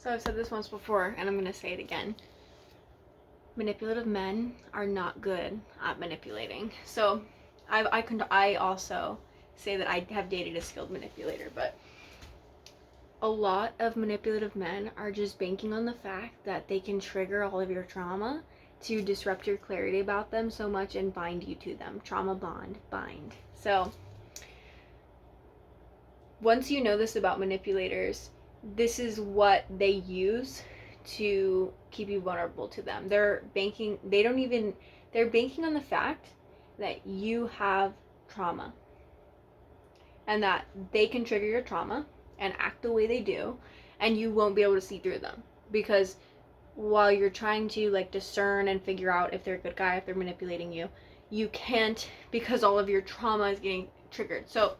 So I've said this once before, and I'm going to say it again. Manipulative men are not good at manipulating. So I also say that I have dated a skilled manipulator, but a lot of manipulative men are just banking on the fact that they can trigger all of your trauma to disrupt your clarity about them so much and bind you to them. Trauma bond, bind. So once you know this about manipulators, this is what they use to keep you vulnerable to them. They're banking on the fact that you have trauma and that they can trigger your trauma and act the way they do, and you won't be able to see through them, because while you're trying to like discern and figure out if they're a good guy, if they're manipulating you, you can't, because all of your trauma is getting triggered. So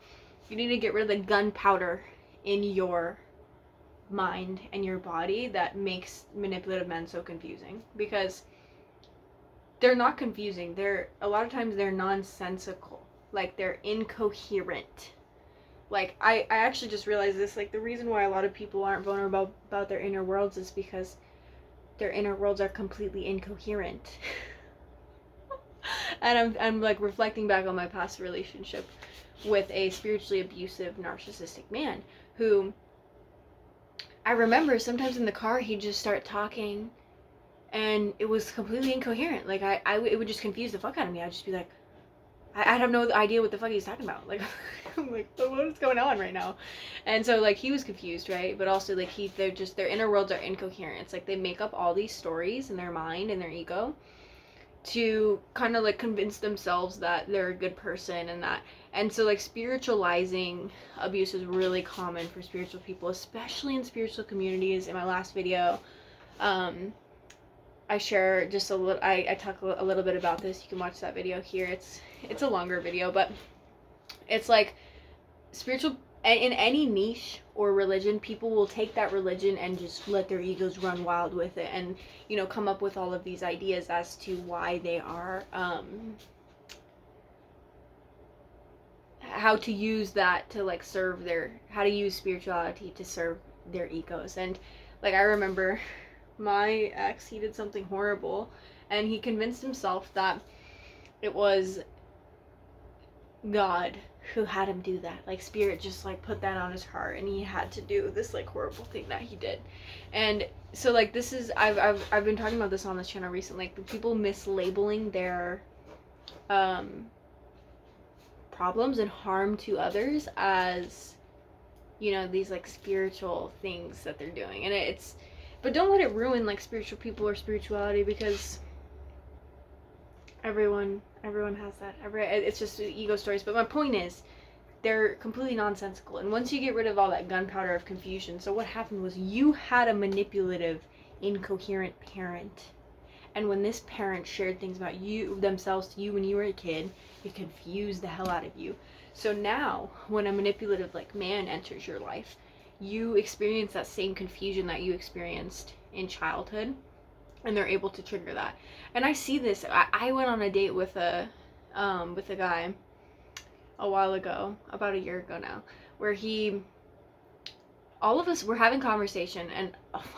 you need to get rid of the gunpowder in your mind and your body that makes manipulative men so confusing, because they're not confusing. They're a lot of times they're nonsensical, like they're incoherent. Like I actually just realized this, like the reason why a lot of people aren't vulnerable about their inner worlds is because their inner worlds are completely incoherent. And I'm like reflecting back on my past relationship with a spiritually abusive narcissistic man who I remember sometimes in the car he'd just start talking and it was completely incoherent. Like it would just confuse the fuck out of me. I'd just be like, I'd have no idea what the fuck he's talking about. Like, I'm like, what is going on right now? And so like he was confused, right? But also like their inner worlds are incoherent. It's like they make up all these stories in their mind and their ego to kind of like convince themselves that they're a good person and so like spiritualizing abuse is really common for spiritual people, especially in spiritual communities. In my last video, I share just a little, I talk a little bit about this. You can watch that video here. It's a longer video, but it's like spiritual, in any niche or religion, people will take that religion and just let their egos run wild with it and, you know, come up with all of these ideas as to why they are, how to use that to like serve how to use spirituality to serve their egos. And like I remember my ex, he did something horrible and he convinced himself that it was God who had him do that. Like spirit just like put that on his heart and he had to do this like horrible thing that he did. And so like this is I've been talking about this on this channel recently, like people mislabeling their problems and harm to others as, you know, these like spiritual things that they're doing. And but don't let it ruin like spiritual people or spirituality, because everyone has that. It's just ego stories. But my point is, they're completely nonsensical. And once you get rid of all that gunpowder of confusion, so what happened was you had a manipulative, incoherent parent. And when this parent shared things about themselves to you when you were a kid, it confused the hell out of you. So now, when a manipulative like man enters your life, you experience that same confusion that you experienced in childhood, and they're able to trigger that. And I see this. I went on a date with a guy a while ago, about a year ago now, where all of us were having conversation, and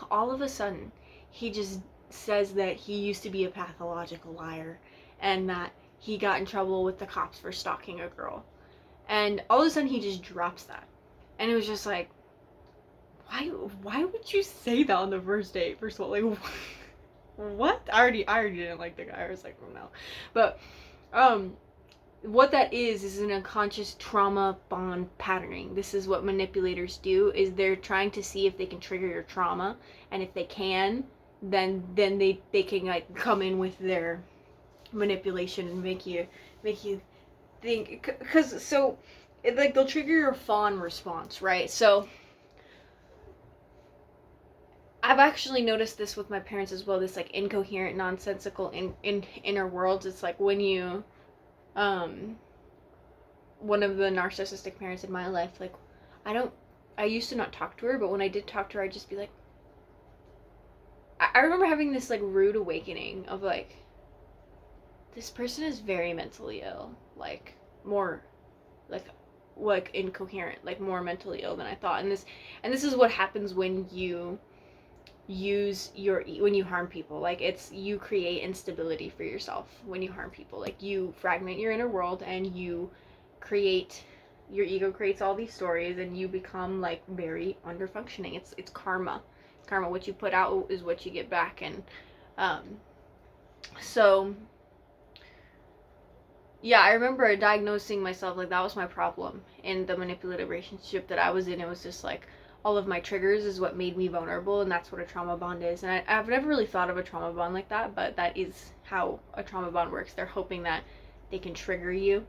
all of a sudden, he just says that he used to be a pathological liar, and that he got in trouble with the cops for stalking a girl. And all of a sudden, he just drops that. And it was just like, why would you say that on the first date? First of all, like, what? I already didn't like the guy. I was like, oh no. But what that is an unconscious trauma bond patterning. This is what manipulators do, is they're trying to see if they can trigger your trauma, and if they can, then they can like come in with their manipulation and make you think, because so like they'll trigger your fawn response, right? So I've actually noticed this with my parents as well, this like incoherent, nonsensical in inner worlds. It's like when you one of the narcissistic parents in my life, like I used to not talk to her, but when I did talk to her, I'd just be like, I remember having this like rude awakening of like, this person is very mentally ill, like more like incoherent, like more mentally ill than I thought. And this is what happens when you use your when you harm people. Like, it's, you create instability for yourself when you harm people. Like, you fragment your inner world, and you create, your ego creates all these stories, and you become like very under functioning. It's karma. Karma, what you put out is what you get back. And so yeah, I remember diagnosing myself, like, that was my problem in the manipulative relationship that I was in. It was just like, all of my triggers is what made me vulnerable, and that's what a trauma bond is. And I've never really thought of a trauma bond like that, but that is how a trauma bond works. They're hoping that they can trigger you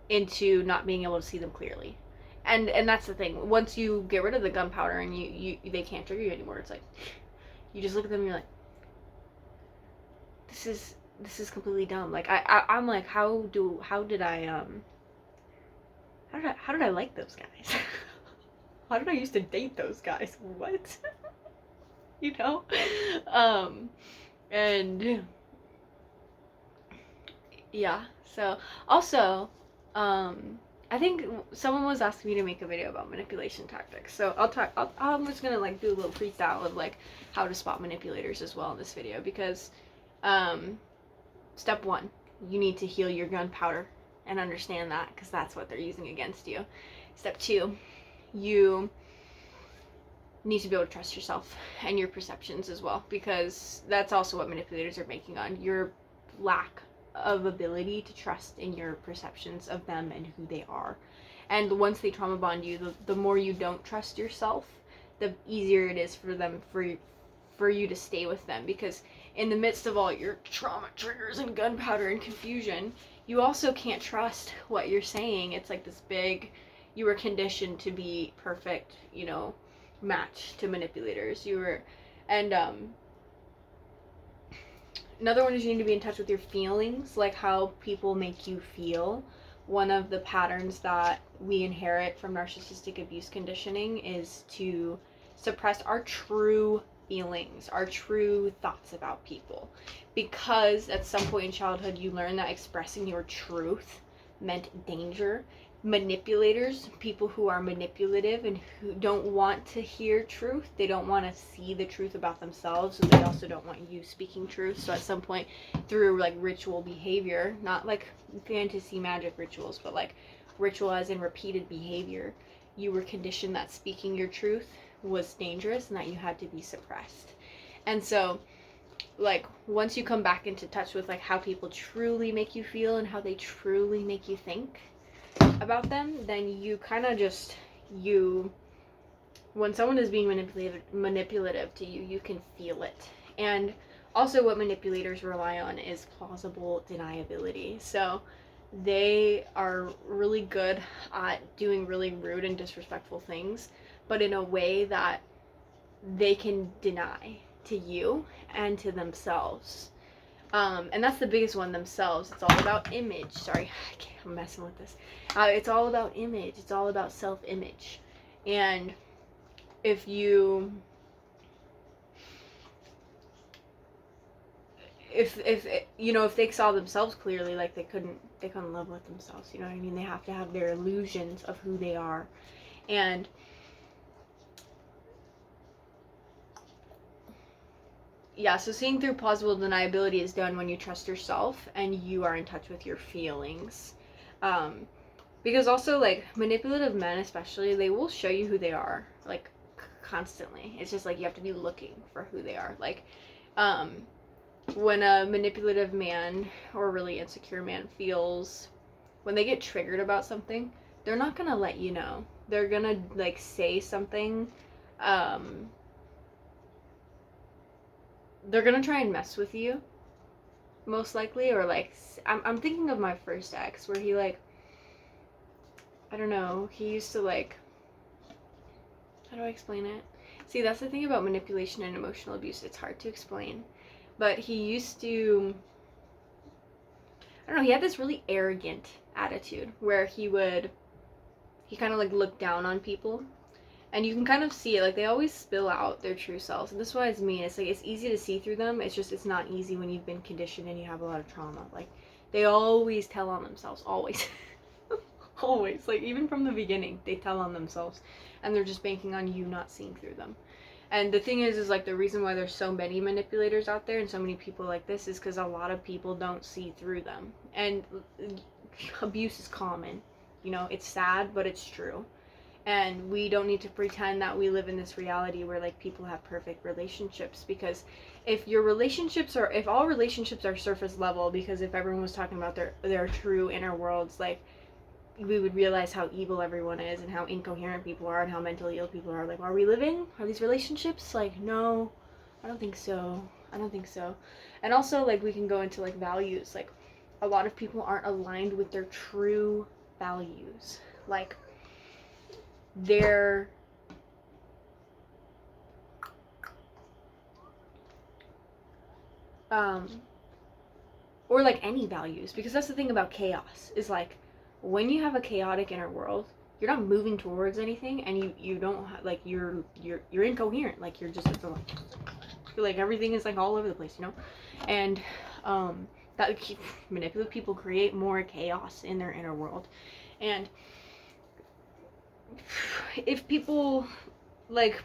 into not being able to see them clearly. And that's the thing. Once you get rid of the gunpowder and they can't trigger you anymore, it's like, you just look at them and you're like, this is completely dumb. Like, I'm like, how did I like those guys? How did I used to date those guys? What? You know? And yeah, so also, I think someone was asking me to make a video about manipulation tactics. So I'm just gonna like do a little freestyle of like how to spot manipulators as well in this video, because step 1, you need to heal your gunpowder and understand that, because that's what they're using against you. Step 2, you need to be able to trust yourself and your perceptions as well, because that's also what manipulators are banking on, your lack of ability to trust in your perceptions of them and who they are. And once they trauma bond you, the more you don't trust yourself, the easier it is for them for you to stay with them, because in the midst of all your trauma triggers and gunpowder and confusion, you also can't trust what you're saying. It's like this big, you were conditioned to be perfect, you know, match to manipulators. And another one is you need to be in touch with your feelings, like how people make you feel. One of the patterns that we inherit from narcissistic abuse conditioning is to suppress our true feelings, our true thoughts about people, because at some point in childhood you learn that expressing your truth meant danger. Manipulators, people who are manipulative and who don't want to hear truth, they don't want to see the truth about themselves, so they also don't want you speaking truth. So at some point through like ritual behavior, not like fantasy magic rituals, but like ritual as in repeated behavior, you were conditioned that speaking your truth was dangerous and that you had to be suppressed. And so like once you come back into touch with like how people truly make you feel and how they truly make you think about them, then you kind of just, when someone is being manipulative to you, you can feel it. And also what manipulators rely on is plausible deniability. So they are really good at doing really rude and disrespectful things, but in a way that they can deny to you and to themselves. And that's the biggest one, themselves. It's all about image. Sorry, I'm messing with this. It's all about image. It's all about self-image. And if you, if you know, if they saw themselves clearly, like they couldn't live with themselves. You know what I mean? They have to have their illusions of who they are. And yeah, so seeing through plausible deniability is done when you trust yourself and you are in touch with your feelings. Because also, like, manipulative men especially, they will show you who they are, like, constantly. It's just, like, you have to be looking for who they are. Like, when a manipulative man or really insecure man feels, when they get triggered about something, they're not gonna let you know. They're gonna, like, say something, they're gonna try and mess with you, most likely, or like, I'm thinking of my first ex, where he like, I don't know, he used to like, how do I explain it? See, that's the thing about manipulation and emotional abuse, it's hard to explain, but he used to, I don't know, he had this really arrogant attitude, where he kind of like looked down on people. And you can kind of see it, like they always spill out their true selves. And this is what I mean. It's like it's easy to see through them. It's just, it's not easy when you've been conditioned and you have a lot of trauma. Like they always tell on themselves, always. Always. Like even from the beginning, they tell on themselves. And they're just banking on you not seeing through them. And the thing is like the reason why there's so many manipulators out there and so many people like this is because a lot of people don't see through them. And abuse is common. You know, it's sad, but it's true. And we don't need to pretend that we live in this reality where like people have perfect relationships, because if all relationships are surface level, because if everyone was talking about their true inner worlds, like we would realize how evil everyone is and how incoherent people are and how mentally ill people are. Like, are these relationships? Like, no, I don't think so. I don't think so. And also, like, we can go into like values. Like, a lot of people aren't aligned with their true values. Like, they're or like any values, because that's the thing about chaos is like when you have a chaotic inner world, you're not moving towards anything, and you don't like you're incoherent, like you're just like everything is like all over the place, you know. And that manipulative people create more chaos in their inner world. And if people like,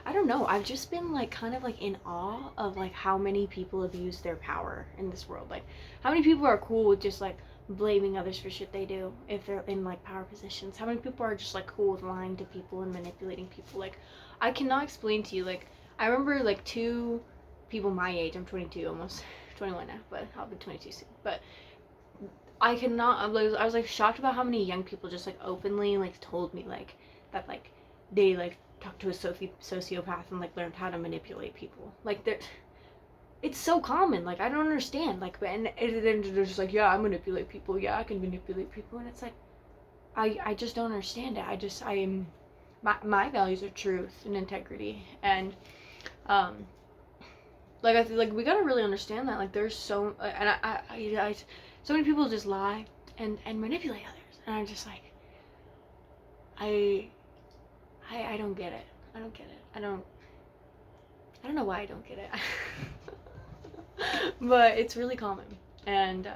I don't know, I've just been like kind of like in awe of like how many people abuse their power in this world. Like how many people are cool with just like blaming others for shit they do if they're in like power positions. How many people are just like cool with lying to people and manipulating people. Like I cannot explain to you. Like I remember like two people my age, I'm 22, almost 21 now, but I'll be 22 soon. But I was like shocked about how many young people just like openly like told me like that like they like talked to a sociopath and like learned how to manipulate people. Like it's so common. Like I don't understand. Like and then they're just like, yeah, I manipulate people. Yeah, I can manipulate people. And it's like, I just don't understand it. I am my values are truth and integrity, and like I feel like we gotta really understand that. Like there's so and I so many people just lie and manipulate others, and I'm just like, I don't get it. I don't get it. I don't know why I don't get it. But it's really common. And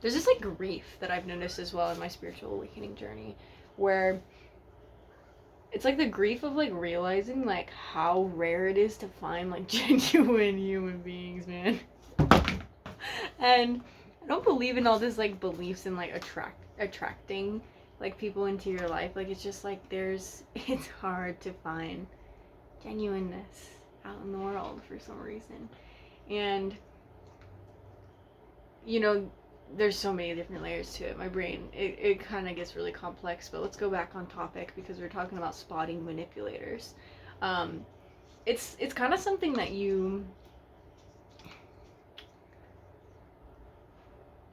there's this like grief that I've noticed as well in my spiritual awakening journey, where it's like the grief of like realizing like how rare it is to find like genuine human beings, man. And I don't believe in all this like beliefs in like attracting like people into your life. Like it's just like it's hard to find genuineness out in the world for some reason. And you know, there's so many different layers to it. My brain, it kind of gets really complex. But let's go back on topic, because we're talking about spotting manipulators. It's kind of something that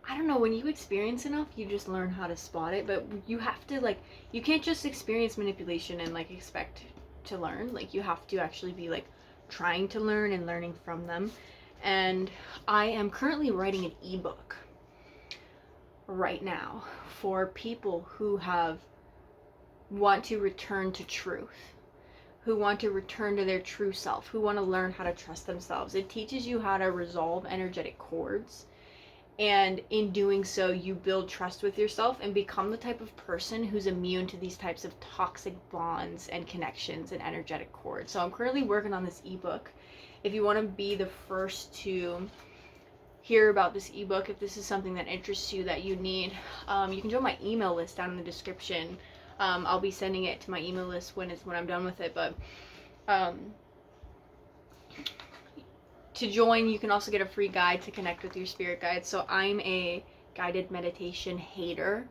I don't know, when you experience enough, you just learn how to spot it. But you have to like, you can't just experience manipulation and like expect to learn. Like you have to actually be like trying to learn and learning from them. And I am currently writing an ebook right now for people who want to return to truth, who want to return to their true self, who want to learn how to trust themselves. It teaches you how to resolve energetic cords, and in doing so you build trust with yourself and become the type of person who's immune to these types of toxic bonds and connections and energetic cords. So I'm currently working on this ebook. If you want to be the first to hear about this ebook, if this is something that interests you, that you need, you can join my email list down in the description. I'll be sending it to my email list when I'm done with it. But to join, you can also get a free guide to connect with your spirit guides. So I'm a guided meditation hater.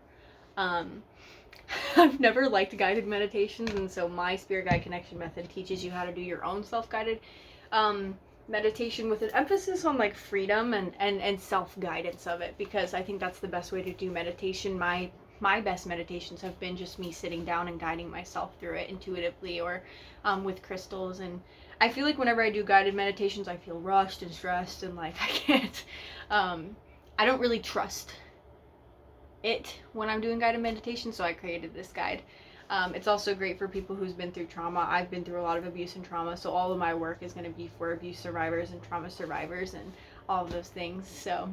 I've never liked guided meditations, and so my spirit guide connection method teaches you how to do your own self-guided meditation with an emphasis on like freedom and self-guidance of it, because I think that's the best way to do meditation. My best meditations have been just me sitting down and guiding myself through it intuitively, or with crystals. And I feel like whenever I do guided meditations, I feel rushed and stressed, and like I can't, I don't really trust it when I'm doing guided meditation, so I created this guide. It's also great for people who's been through trauma. I've been through a lot of abuse and trauma, so all of my work is going to be for abuse survivors and trauma survivors and all of those things. So,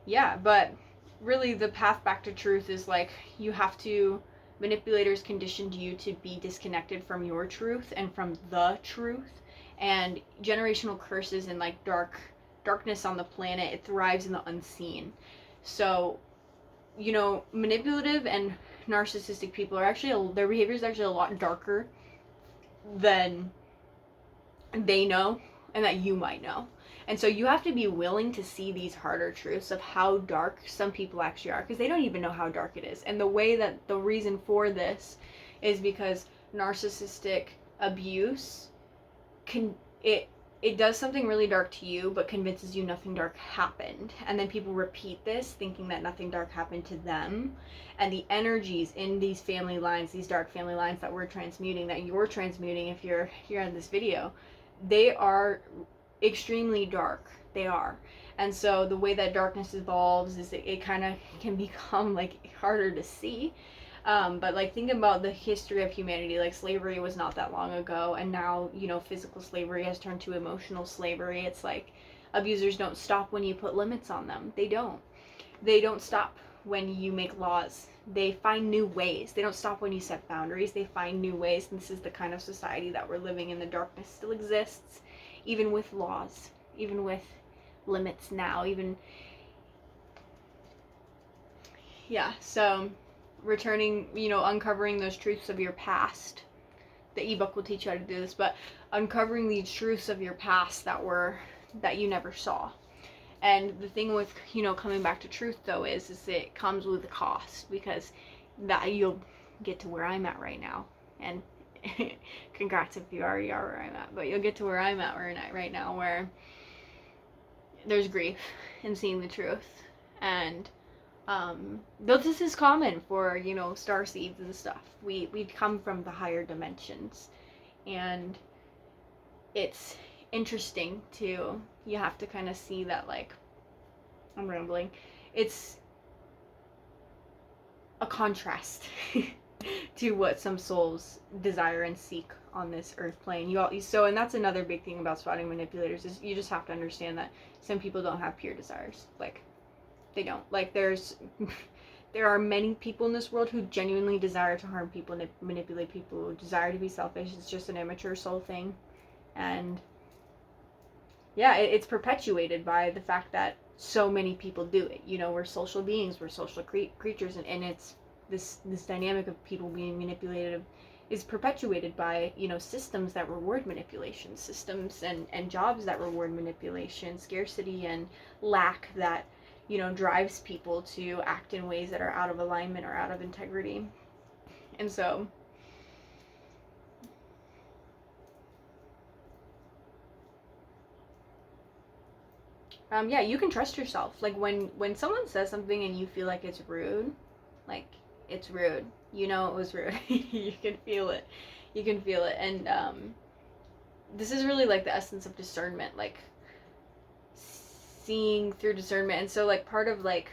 yeah, but really the path back to truth is like you have to manipulators conditioned you to be disconnected from your truth and from the truth. And generational curses and like darkness on the planet, it thrives in the unseen. So, you know, manipulative and narcissistic people are actually, their behavior is actually a lot darker than they know and that you might know. And so you have to be willing to see these harder truths of how dark some people actually are, because they don't even know how dark it is. And the way that the reason for this is because narcissistic abuse can it does something really dark to you but convinces you nothing dark happened, and then people repeat this thinking that nothing dark happened to them. And the energies in these family lines, these dark family lines that we're transmuting, that you're transmuting if you're here on this video, they are extremely dark. They are. And so the way that darkness evolves is it kind of can become like harder to see. But like, think about the history of humanity. Like, slavery was not that long ago, and now, you know, physical slavery has turned to emotional slavery. It's like abusers don't stop when you put limits on them. They don't stop when you make laws. They find new ways. They don't stop when you set boundaries. They find new ways. And this is the kind of society that we're living in. The darkness still exists, even with laws, even with limits now, even, yeah. So returning, you know, uncovering those truths of your past. The ebook will teach you how to do this, but uncovering these truths of your past that you never saw. And the thing with, you know, coming back to truth though is it comes with a cost, because that you'll get to where I'm at right now. And congrats if you already are where I'm at, but you'll get to where I'm at right now, where there's grief in seeing the truth. And though this is common for, you know, star seeds and stuff, we come from the higher dimensions, and it's interesting to, you have to kind of see that, like, I'm rambling, it's a contrast to what some souls desire and seek on this earth plane. And that's another big thing about spotting manipulators, is you just have to understand that some people don't have pure desires. Like, they don't. Like, there are many people in this world who genuinely desire to harm people, manipulate people, who desire to be selfish. It's just an immature soul thing. And yeah, it's perpetuated by the fact that so many people do it. You know, we're social beings, we're social creatures, and it's this dynamic of people being manipulated is perpetuated by, you know, systems that reward manipulation, systems and jobs that reward manipulation, scarcity and lack that, you know, drives people to act in ways that are out of alignment or out of integrity. And so yeah, you can trust yourself. Like, when someone says something and you feel like it's rude, like, it's rude, you know, it was rude. You can feel it. And this is really like the essence of discernment, like seeing through discernment. And so, like, part of, like,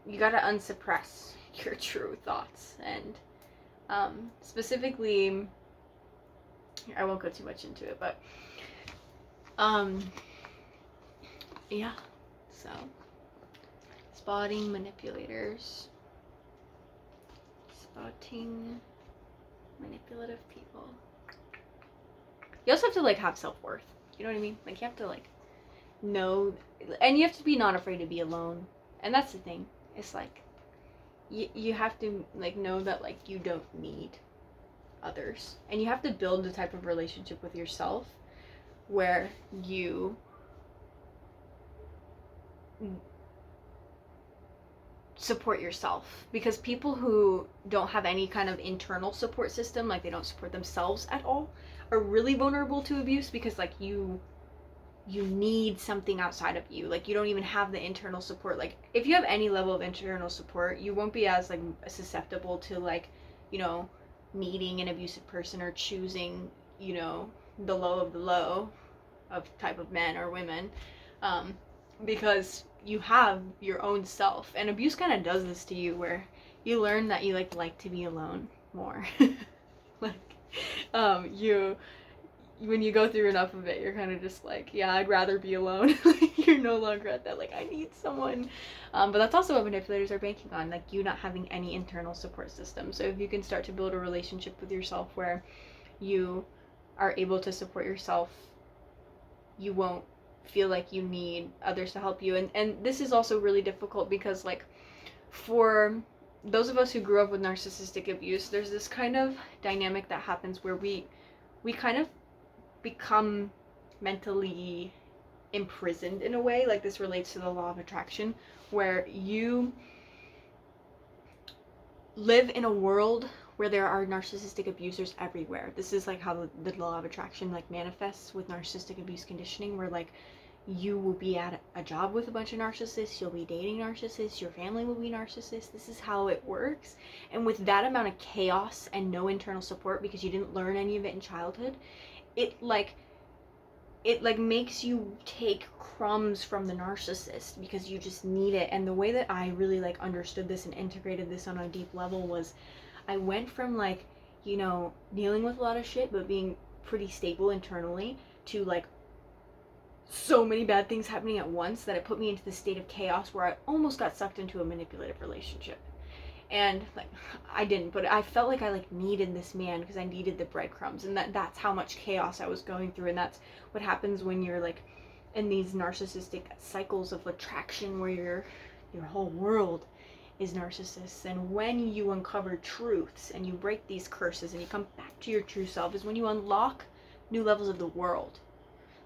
you gotta unsuppress your true thoughts. And specifically, I won't go too much into it, but yeah, so spotting manipulators, spotting manipulative people. You also have to, like, have self-worth, you know what I mean? Like, you have to, like, know, and you have to be not afraid to be alone. And that's the thing, it's like you have to, like, know that, like, you don't need others, and you have to build a type of relationship with yourself where you support yourself. Because people who don't have any kind of internal support system, like, they don't support themselves at all, are really vulnerable to abuse, because, like, you need something outside of you. Like, you don't even have the internal support. Like, if you have any level of internal support, you won't be as, like, susceptible to, like, you know, needing an abusive person or choosing, you know, the low of the low of type of men or women, because you have your own self. And abuse kind of does this to you, where you learn that you like to be alone more. Like, when you go through enough of it, you're kind of just like, yeah, I'd rather be alone. You're no longer at that, like, I need someone. But that's also what manipulators are banking on, like you not having any internal support system. So if you can start to build a relationship with yourself where you are able to support yourself, you won't feel like you need others to help you. And this is also really difficult because, like, for those of us who grew up with narcissistic abuse, there's this kind of dynamic that happens where we kind of become mentally imprisoned in a way. Like, this relates to the law of attraction, where you live in a world where there are narcissistic abusers everywhere. This is like how the law of attraction like manifests with narcissistic abuse conditioning, where like you will be at a job with a bunch of narcissists, you'll be dating narcissists, your family will be narcissists. This is how it works. And with that amount of chaos and no internal support because you didn't learn any of it in childhood, it makes you take crumbs from the narcissist because you just need it. And the way that I really like understood this and integrated this on a deep level was I went from like, you know, dealing with a lot of shit but being pretty stable internally to like so many bad things happening at once that it put me into this state of chaos where I almost got sucked into a manipulative relationship. And like, I didn't, but I felt like I like needed this man because I needed the breadcrumbs, and that's how much chaos I was going through. And that's what happens when you're like in these narcissistic cycles of attraction where your whole world is narcissists. And when you uncover truths and you break these curses and you come back to your true self is when you unlock new levels of the world.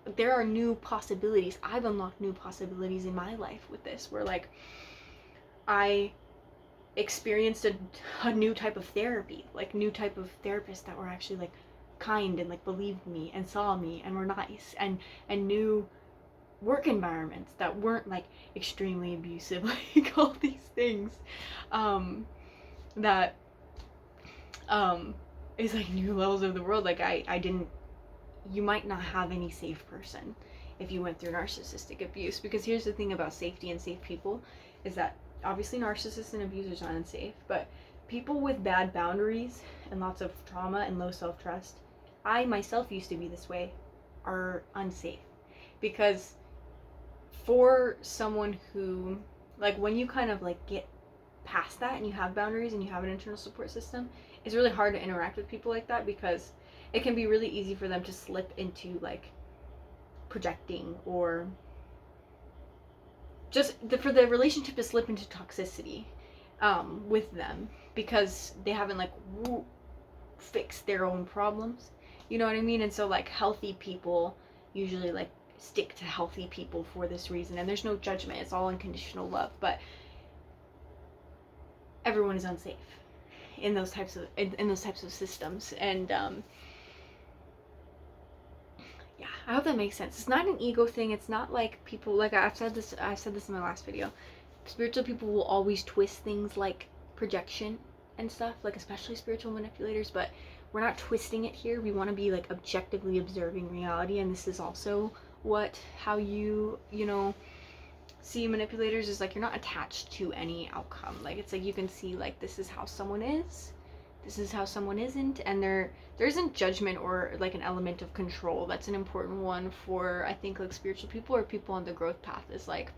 Like, there are new possibilities. I've unlocked new possibilities in my life with this, where like I experienced a new type of therapy, like new type of therapists that were actually like kind and like believed me and saw me and were nice, and new work environments that weren't like extremely abusive, like all these things that is like new levels of the world. Like I didn't, you might not have any safe person if you went through narcissistic abuse, because here's the thing about safety and safe people is that obviously narcissists and abusers are unsafe, but people with bad boundaries and lots of trauma and low self-trust, I myself used to be this way, are unsafe. Because for someone who, like, when you kind of like get past that and you have boundaries and you have an internal support system, it's really hard to interact with people like that because it can be really easy for them to slip into like projecting, or just for the relationship to slip into toxicity with them because they haven't like fixed their own problems. You know what I mean? And so like healthy people usually like stick to healthy people for this reason, and there's no judgment. It's all unconditional love. But everyone is unsafe in those types of systems, and yeah, I hope that makes sense. It's not an ego thing. It's not like people, like I said this in my last video. Spiritual people will always twist things like projection and stuff, like especially spiritual manipulators, but we're not twisting it here. We want to be like objectively observing reality, and this is also how you know, see manipulators is like you're not attached to any outcome. Like it's like you can see like this is how someone is, this is how someone isn't, and there isn't judgment or like an element of control. That's an important one for, I think, like spiritual people or people on the growth path, is like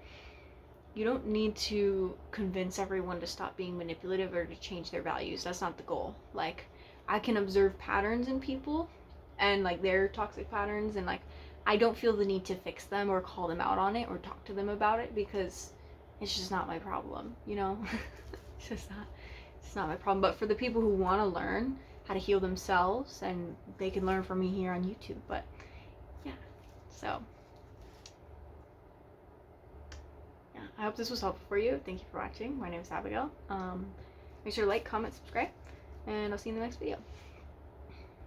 you don't need to convince everyone to stop being manipulative or to change their values. That's not the goal. Like I can observe patterns in people and like their toxic patterns, and like I don't feel the need to fix them or call them out on it or talk to them about it because it's just not my problem, you know? It's not my problem. But for the people who want to learn how to heal themselves, and they can learn from me here on YouTube. But yeah, so yeah, I hope this was helpful for you. Thank you for watching. My name is Abigail. Make sure to like, comment, subscribe, and I'll see you in the next video.